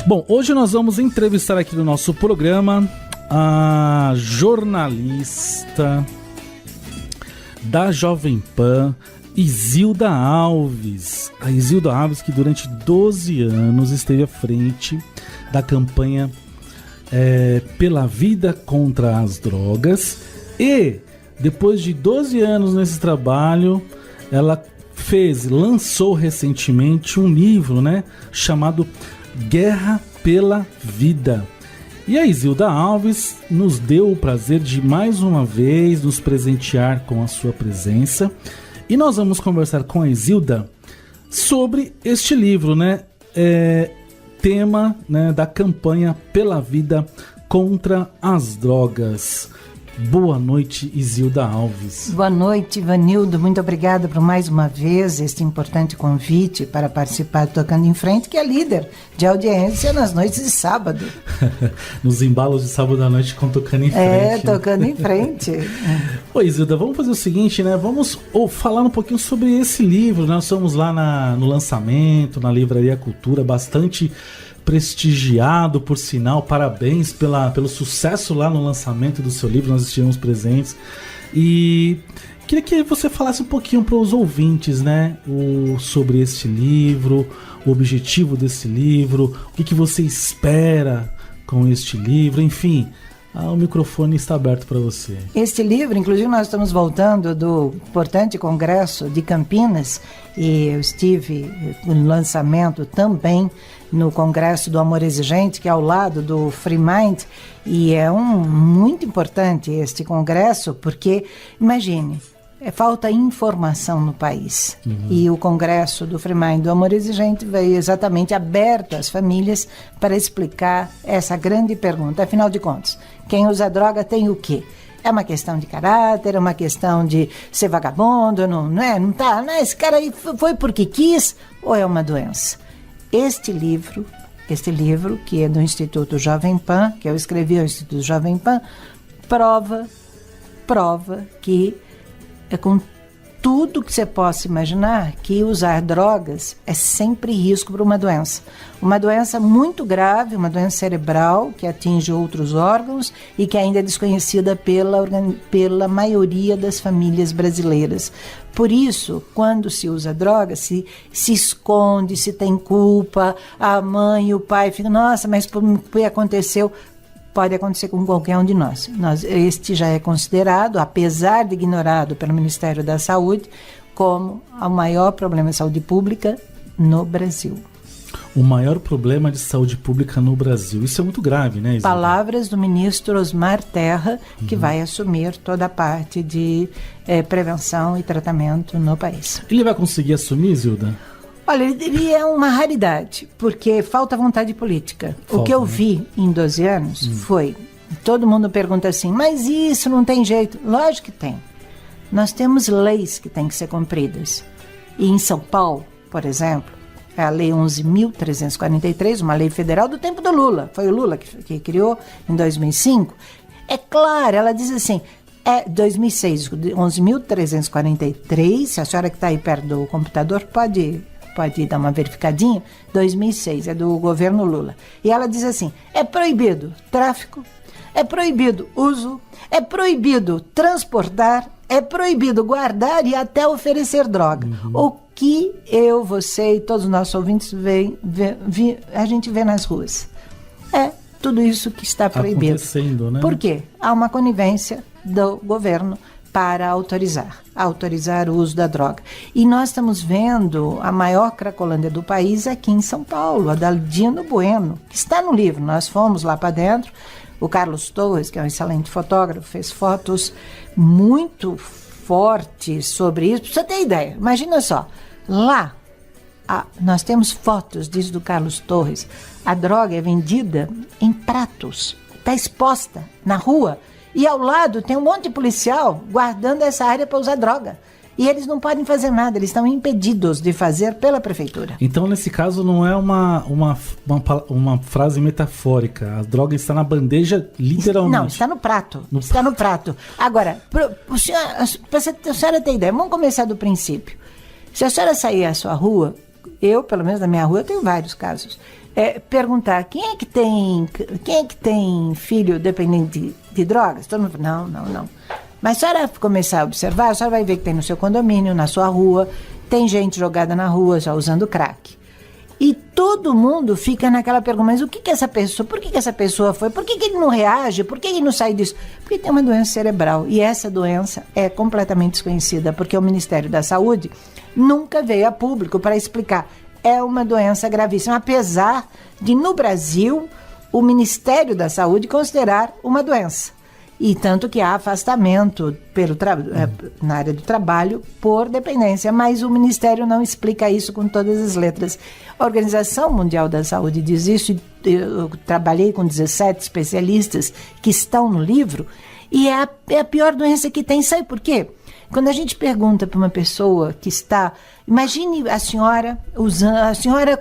Bom, hoje nós vamos entrevistar aqui no nosso programa a jornalista da Jovem Pan, Izilda Alves. A Izilda Alves, que durante 12 anos esteve à frente da campanha pela vida contra as drogas, e depois de 12 anos nesse trabalho, ela lançou recentemente um livro, né, chamado Guerra pela Vida. E a Izilda Alves nos deu o prazer de mais uma vez nos presentear com a sua presença. E nós vamos conversar com a Izilda sobre este livro, né? Tema, né, da campanha pela vida contra as drogas. Boa noite, Izilda Alves. Boa noite, Ivanildo. Muito obrigada por mais uma vez este importante convite para participar do Tocando em Frente, que é líder de audiência nas noites de sábado. Nos embalos de sábado à noite com Tocando em Frente. Tocando em Frente. Oi, Izilda, vamos fazer o seguinte, né? Vamos falar um pouquinho sobre esse livro. Nós estamos lá no lançamento, na Livraria Cultura, bastante prestigiado, por sinal. Parabéns pelo sucesso lá no lançamento do seu livro, nós estivemos presentes. E queria que você falasse um pouquinho para os ouvintes, né, sobre este livro, o objetivo desse livro, o que você espera com este livro, enfim. O microfone está aberto para você. Este livro, inclusive, nós estamos voltando do importante congresso de Campinas, e eu estive no lançamento também no Congresso do Amor Exigente, que é ao lado do Free Mind, e é muito importante este congresso, porque, imagine, falta informação no país. E o Congresso do Free Mind do Amor Exigente veio exatamente aberto às famílias para explicar essa grande pergunta. Afinal de contas, quem usa droga tem o quê? É uma questão de caráter, é uma questão de ser vagabundo, não é? Não tá, não, esse cara aí foi porque quis, ou é uma doença? Este livro, que é do Instituto Jovem Pan, que eu escrevi ao Instituto Jovem Pan, prova que é com tudo que você possa imaginar que usar drogas é sempre risco para uma doença. Uma doença muito grave, uma doença cerebral que atinge outros órgãos e que ainda é desconhecida pela maioria das famílias brasileiras. Por isso, quando se usa droga, se esconde, se tem culpa, a mãe e o pai ficam, nossa, mas o que aconteceu? Pode acontecer com qualquer um de nós. Este já é considerado, apesar de ignorado pelo Ministério da Saúde, como o maior problema de saúde pública no Brasil. O maior problema de saúde pública no Brasil. Isso é muito grave, né, Izilda? Palavras do ministro Osmar Terra, que vai assumir toda a parte de prevenção e tratamento no país. Ele vai conseguir assumir, Izilda? Olha, ele é uma raridade, porque falta vontade política. O que eu vi em 12 anos foi, todo mundo pergunta assim, mas isso não tem jeito? Lógico que tem. Nós temos leis que têm que ser cumpridas. E em São Paulo, por exemplo, é a Lei 11.343, uma lei federal do tempo do Lula. Foi o Lula que criou em 2005. É claro, ela diz assim, 2006, 11.343, se a senhora que está aí perto do computador pode dar uma verificadinha, 2006, é do governo Lula. E ela diz assim, é proibido tráfico, é proibido uso, é proibido transportar, é proibido guardar e até oferecer droga. O que você e todos os nossos ouvintes a gente vê nas ruas. É tudo isso que está proibido. Acontecendo, né? Por quê? Há uma conivência do governo para autorizar o uso da droga. E nós estamos vendo a maior cracolândia do país aqui em São Paulo, a da Dino Bueno, que está no livro. Nós fomos lá para dentro, o Carlos Torres, que é um excelente fotógrafo, fez fotos muito fortes sobre isso. Pra você ter ideia, imagina só, lá nós temos fotos, diz do Carlos Torres, a droga é vendida em pratos, está exposta na rua, e ao lado tem um monte de policial guardando essa área para usar droga. E eles não podem fazer nada, eles estão impedidos de fazer pela prefeitura. Então, nesse caso, não é uma frase metafórica. A droga está na bandeja, literalmente. Não, está no prato. Está no prato. Agora, para a senhora ter ideia, vamos começar do princípio. Se a senhora sair à sua rua, eu, pelo menos na minha rua, eu tenho vários casos. perguntar quem é que tem filho dependente de drogas? Todo mundo fala, não. Mas se a senhora começar a observar, a senhora vai ver que tem no seu condomínio, na sua rua, tem gente jogada na rua já usando crack. E todo mundo fica naquela pergunta, mas o que essa pessoa, por que essa pessoa foi? Por que ele não reage? Por que ele não sai disso? Porque tem uma doença cerebral e essa doença é completamente desconhecida, porque o Ministério da Saúde nunca veio a público para explicar. É uma doença gravíssima, apesar de no Brasil o Ministério da Saúde considerar uma doença. E tanto que há afastamento na área do trabalho por dependência, mas o Ministério não explica isso com todas as letras. A Organização Mundial da Saúde diz isso, eu trabalhei com 17 especialistas que estão no livro, e é a pior doença que tem. Sabe por quê? Quando a gente pergunta para uma pessoa que está... Imagine a senhora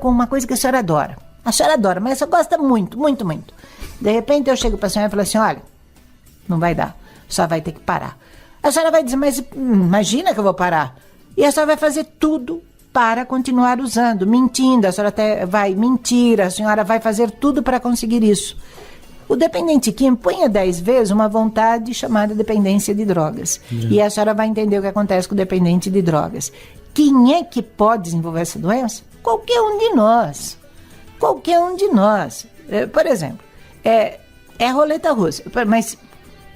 com uma coisa que a senhora adora. A senhora adora, mas a senhora gosta muito, muito, muito. De repente eu chego para a senhora e falo assim, olha, não vai dar, a senhora vai ter que parar. A senhora vai dizer, mas imagina que eu vou parar. E a senhora vai fazer tudo para continuar usando, mentindo, a senhora até vai mentir, a senhora vai fazer tudo para conseguir isso. O dependente químico põe 10 vezes uma vontade chamada dependência de drogas. E a senhora vai entender o que acontece com o dependente de drogas. Quem é que pode desenvolver essa doença? Qualquer um de nós. Qualquer um de nós. Por exemplo, é roleta russa, mas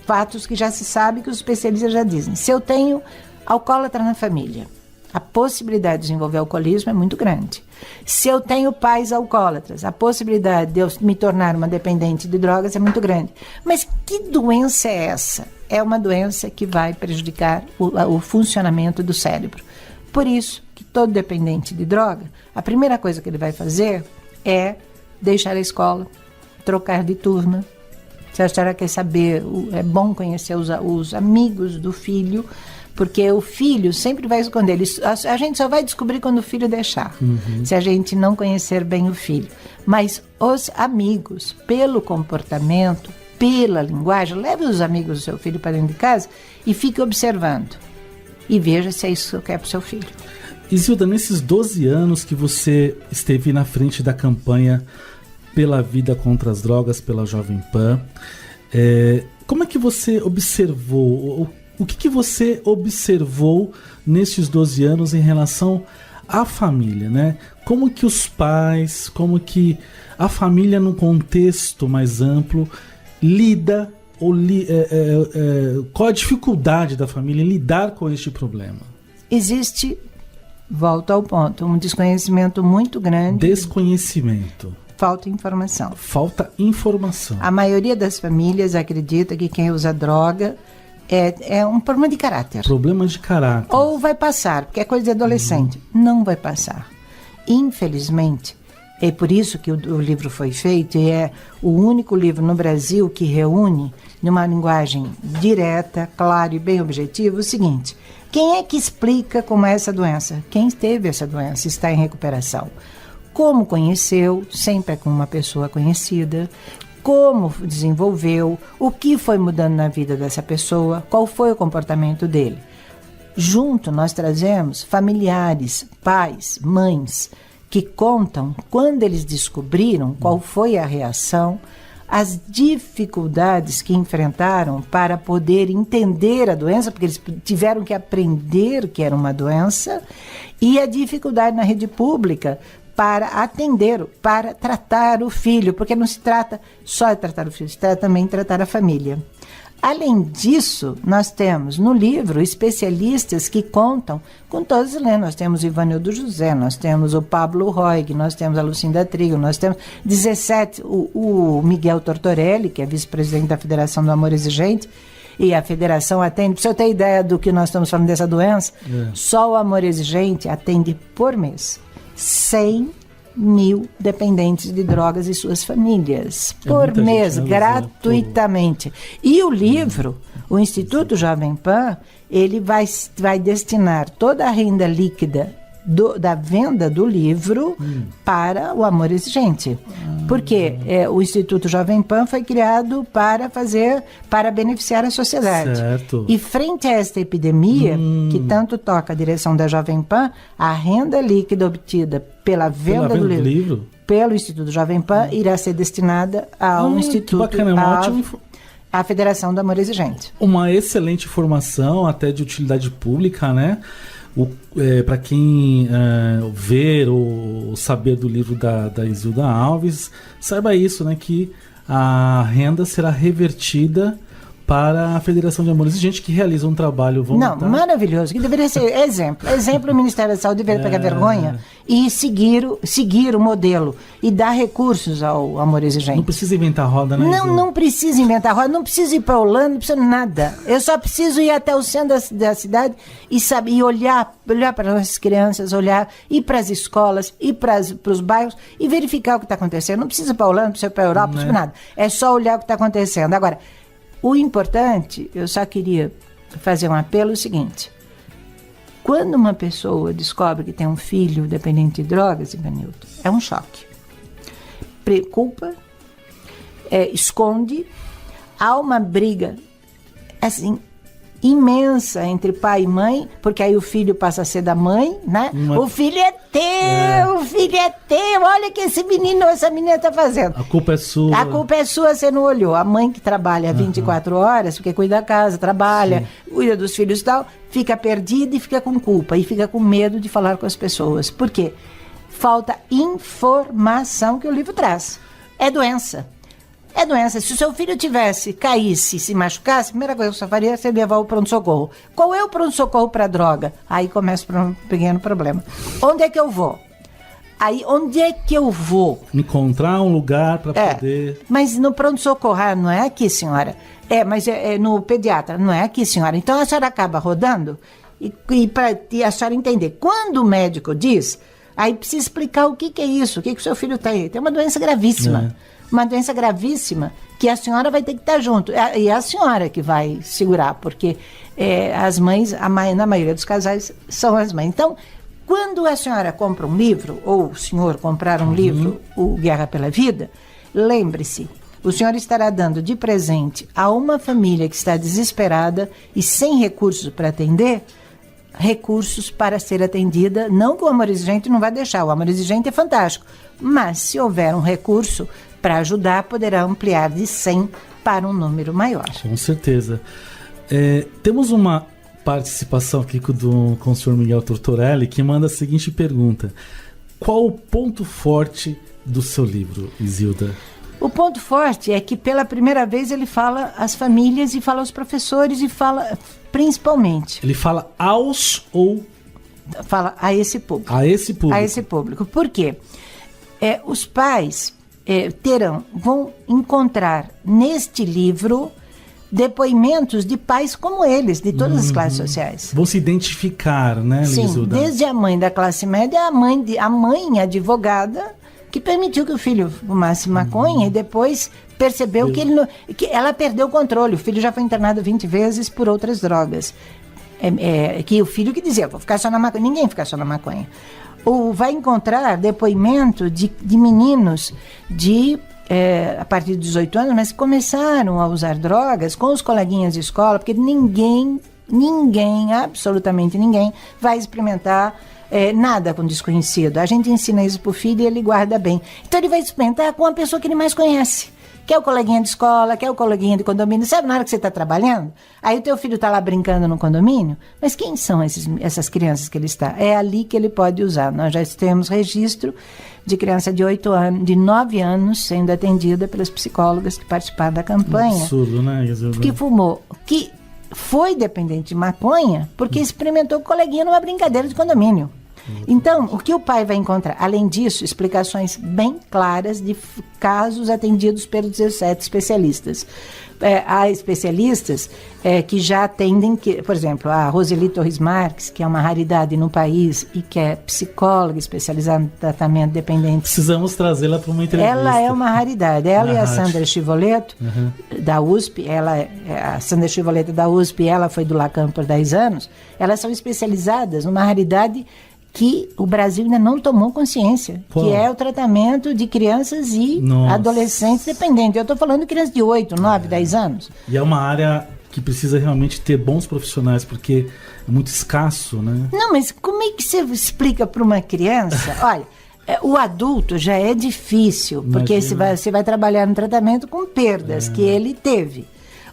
fatos que já se sabe, que os especialistas já dizem. Se eu tenho alcoólatra na família, a possibilidade de desenvolver alcoolismo é muito grande. Se eu tenho pais alcoólatras, a possibilidade de eu me tornar uma dependente de drogas é muito grande. Mas que doença é essa? É uma doença que vai prejudicar o funcionamento do cérebro. Por isso que todo dependente de droga, a primeira coisa que ele vai fazer é deixar a escola, trocar de turma. Se a senhora quer saber, é bom conhecer os amigos do filho, porque o filho sempre vai esconder. A gente só vai descobrir quando o filho deixar, se a gente não conhecer bem o filho. Mas os amigos, pelo comportamento, pela linguagem, leve os amigos do seu filho para dentro de casa e fique observando. E veja se é isso que eu quero para o seu filho. Isilda, nesses 12 anos que você esteve na frente da campanha pela vida contra as drogas, pela Jovem Pan, como é que você observou, o que você observou nesses 12 anos em relação à família, né? Como que os pais, como que a família num contexto mais amplo lida, qual a dificuldade da família em lidar com este problema? Existe, volto ao ponto, um desconhecimento muito grande. Desconhecimento. Falta informação. Falta informação. A maioria das famílias acredita que quem usa droga é um problema de caráter. Problema de caráter. Ou vai passar, porque é coisa de adolescente. Não vai passar. Infelizmente, é por isso que o livro foi feito, e é o único livro no Brasil que reúne, numa linguagem direta, clara e bem objetiva, o seguinte: quem é que explica como é essa doença? Quem teve essa doença está em recuperação. Como conheceu, sempre é com uma pessoa conhecida, como desenvolveu, o que foi mudando na vida dessa pessoa, qual foi o comportamento dele. Junto nós trazemos familiares, pais, mães, que contam quando eles descobriram, qual foi a reação, as dificuldades que enfrentaram para poder entender a doença, porque eles tiveram que aprender que era uma doença, e a dificuldade na rede pública para atender, para tratar o filho, porque não se trata só de tratar o filho, se trata também de tratar a família. Além disso, nós temos no livro especialistas que contam com todos os lendas. Nós temos o Ivanildo José, nós temos o Pablo Roig, nós temos a Lucinda Trigo, nós temos 17, o Miguel Tortorelli, que é vice-presidente da Federação do Amor Exigente, e a federação atende, para você ter ideia do que nós estamos falando dessa doença, só o Amor Exigente atende por mês 100 mil dependentes de drogas e suas famílias por mês, gratuitamente. E o livro, o Instituto Jovem Pan, ele vai destinar toda a renda líquida da venda do livro para o Amor Exigente. Porque o Instituto Jovem Pan foi criado para beneficiar a sociedade. Certo. E frente a esta epidemia, que tanto toca a direção da Jovem Pan, a renda líquida obtida pela venda do livro pelo Instituto Jovem Pan, irá ser destinada ao Instituto, que bacana, à Federação do Amor Exigente. Uma excelente informação, até de utilidade pública, né? Para quem ver ou saber do livro da Isilda Alves, saiba isso, né? Que a renda será revertida para a Federação de Amor Exigente, que realiza um trabalho voluntário. Não, maravilhoso, que deveria ser exemplo. Exemplo, o Ministério da Saúde deveria pegar vergonha e seguir o modelo e dar recursos ao Amor Exigente. Não precisa inventar roda, né? Não precisa inventar roda, não precisa ir para a Holanda, não precisa nada. Eu só preciso ir até o centro da cidade e olhar para as crianças, ir para as escolas, ir para os bairros e verificar o que está acontecendo. Não precisa ir para a Holanda, não precisa ir para a Europa, não precisa nada. É só olhar o que está acontecendo. Agora, o importante, eu só queria fazer um apelo, é o seguinte: quando uma pessoa descobre que tem um filho dependente de drogas, Ivanildo, é um choque. Preocupa, esconde, há uma briga, assim, imensa entre pai e mãe, porque aí o filho passa a ser da mãe, né? O filho é teu, o filho é teu, olha o que essa menina está fazendo. A culpa é sua. A culpa é sua, você não olhou. A mãe que trabalha 24 horas, porque cuida da casa, trabalha, cuida dos filhos e tal, fica perdida e fica com culpa, e fica com medo de falar com as pessoas. Por quê? Falta informação que o livro traz. É doença. É doença. Se o seu filho caísse, se machucasse, a primeira coisa que você faria é levar o pronto-socorro. Qual é o pronto-socorro para droga? Aí começa um pequeno problema. Onde é que eu vou? Onde é que eu vou? Encontrar um lugar para poder... Mas no pronto-socorro, não é aqui, senhora. Mas é no pediatra, não é aqui, senhora. Então a senhora acaba rodando e para a senhora entender. Quando o médico diz, aí precisa explicar o que é isso, o que o seu filho tem. Tem uma doença gravíssima. Uma doença gravíssima que a senhora vai ter que estar junto. E é a senhora que vai segurar, porque as mães, na maioria dos casais, são as mães. Então, quando a senhora compra um livro, ou o senhor comprar um livro, o Guerra pela Vida, lembre-se, o senhor estará dando de presente a uma família que está desesperada e sem recursos para atender, recursos para ser atendida. Não que o Amor Exigente não vai deixar, o Amor Exigente é fantástico, mas se houver um recurso para ajudar, poderá ampliar de 100 para um número maior. Com certeza. Temos uma participação aqui com o senhor Miguel Tortorelli, que manda a seguinte pergunta: qual o ponto forte do seu livro, Isilda? O ponto forte é que pela primeira vez ele fala às famílias e fala aos professores e fala principalmente... Ele fala aos ou... Fala a esse público. A esse público. A esse público. Por quê? Os pais... vão encontrar neste livro depoimentos de pais como eles, de todas as classes sociais. Vão se identificar, né, Isilda? Sim, desde a mãe da classe média, a mãe advogada, que permitiu que o filho fumasse maconha e depois percebeu que ela perdeu o controle. O filho já foi internado 20 vezes por outras drogas. Que o filho que dizia, vou ficar só na maconha. Ninguém fica só na maconha. Ou vai encontrar depoimento de meninos a partir de 18 anos, mas que começaram a usar drogas com os coleguinhas de escola, porque ninguém, absolutamente ninguém, vai experimentar nada com desconhecido. A gente ensina isso pro filho e ele guarda bem. Então ele vai experimentar com a pessoa que ele mais conhece. Que é o coleguinha de escola, que é o coleguinha de condomínio. Sabe, na hora que você está trabalhando, aí o teu filho está lá brincando no condomínio, mas quem são essas crianças que ele está? É ali que ele pode usar. Nós já temos registro de criança de 9 anos sendo atendida pelas psicólogas que participaram da campanha. Absurdo, né? Que fumou, que foi dependente de maconha porque experimentou com o coleguinha numa brincadeira de condomínio. Então, o que o pai vai encontrar? Além disso, explicações bem claras de casos atendidos pelos 17 especialistas. Há especialistas que já atendem, por exemplo, a Roseli Torres Marques, que é uma raridade no país e que é psicóloga especializada no tratamento de dependentes. Precisamos trazê-la para uma entrevista. Ela é uma raridade. Ela e a Sandra Chivoleto, da USP, a Sandra Chivoleto da USP, ela foi do Lacan por 10 anos, elas são especializadas numa raridade que o Brasil ainda não tomou consciência, que é o tratamento de crianças e adolescentes dependentes. Eu estou falando de crianças de 8, 9, 10 anos. E é uma área que precisa realmente ter bons profissionais, porque é muito escasso, né? Não, mas como é que você explica para uma criança? Olha, O adulto já é difícil, porque você vai trabalhar no tratamento com perdas que ele teve.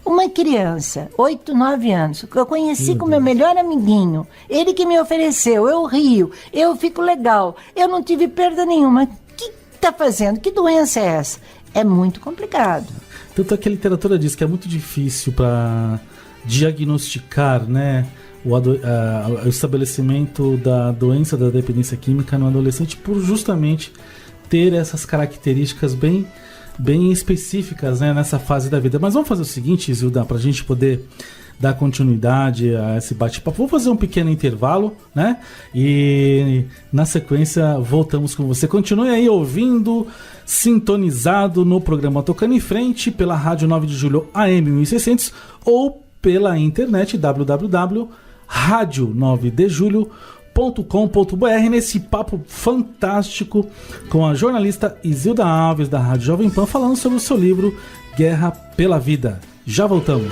Uma criança, 8, 9 anos, que eu conheci com meu melhor amiguinho, ele que me ofereceu, eu rio, eu fico legal, eu não tive perda nenhuma. O que está fazendo? Que doença é essa? É muito complicado. Tanto é que a literatura diz que é muito difícil para diagnosticar, né, o estabelecimento da doença da dependência química no adolescente, por justamente ter essas características bem específicas, né, nessa fase da vida. Mas vamos fazer o seguinte, Isilda, para a gente poder dar continuidade a esse bate-papo. Vou fazer um pequeno intervalo, né? E na sequência voltamos com você. Continue aí ouvindo, sintonizado no programa Tocando em Frente, pela Rádio 9 de Julho AM 1600 ou pela internet www.radio9dejulho.com.br, nesse papo fantástico com a jornalista Isilda Alves da Rádio Jovem Pan, falando sobre o seu livro Guerra pela Vida. Já voltamos.